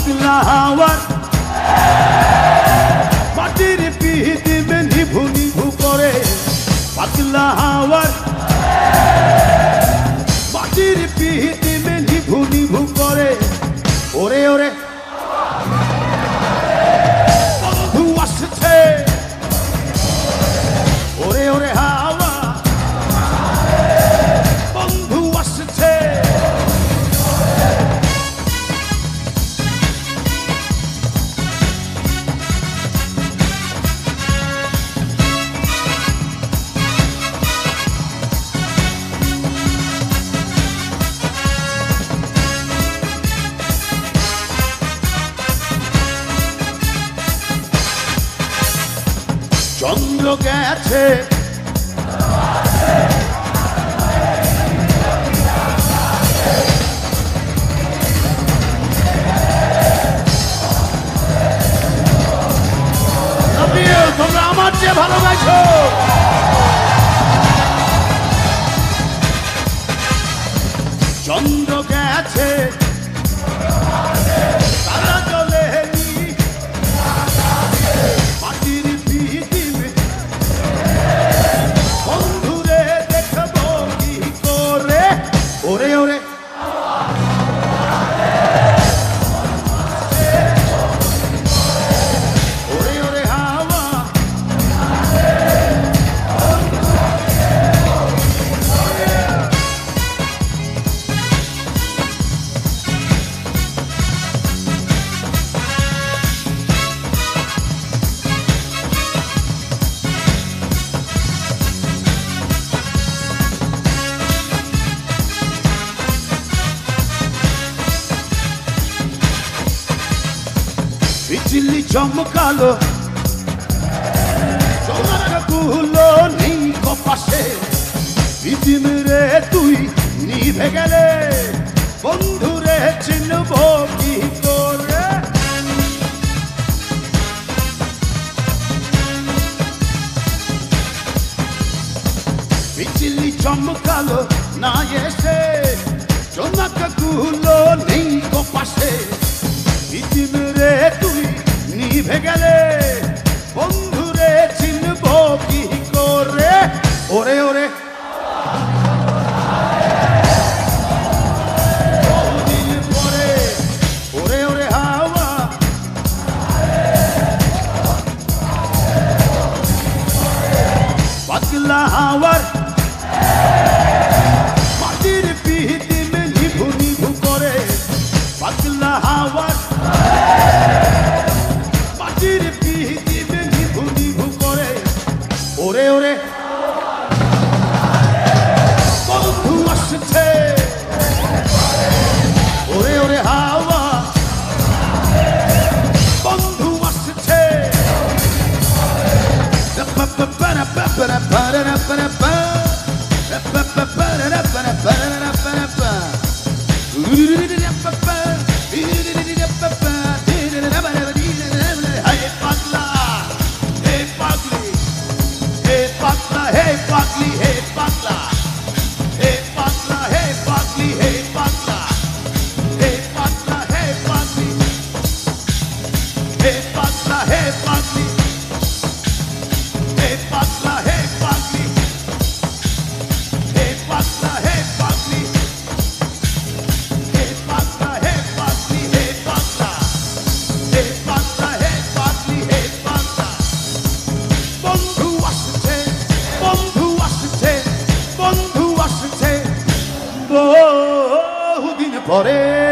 পাতলা হাওয়ার মাটির পিহিতিমে নিভু নিভু করে পাতলা হাওয়ার মাটির পিহিতিমে নিভু নিভু করে ওরে ওরে বন্ধু আসছে ওরে ওরে হাওয়া বন্ধু আসছে চন্দ্র গেছে তোমরা আমার চেয়ে ভালো গাইছো চন্দ্র গেছে তারা চলে মাটির পিহিতিমে বন্ধুরে দেখবো কি করে ওরে ওরে ওরে ওরে হাওয়া বিজলি চমকালো সোনারগুলো নেই কপাশে পৃথিবীরে তুই নিভে গেলে বন্ধুরে চিনব কি করে বিজলি চমকালো না এসে সোনারগুলো নেই কপাশে পৃথিবীরে তুই নিভে গেলে বন্ধুরে চিনব কি করে ওরে ওরে বহুদিন পরে ওরে ওরে হাওয়া পাতলা হাওয়ার মাটির পিহিতিমে নিভু নিভু করে পাতলা হাওয়ার মাটির পিহিতিমে নিভু নিভু করে ওরে ওরে বন্ধু আসছে ওরে ওরে হাওয়া বন্ধু আসছে Hey Buckley, hey Buckler, hey Buckler, hey Buckley, hey Buckler, hey Buckler, hey Buckley, hey Buckler, hey Buckley, hey Buckler, hey Buckley, hey Buckler, hey Buckley, hey Buckler, hey Buckley, hey Buckler, hey Buckler, hey Buckley, hey Buckler. বন্ধু আসছে বন্ধু আসছে বন্ধু আসছে বহুদিন পরে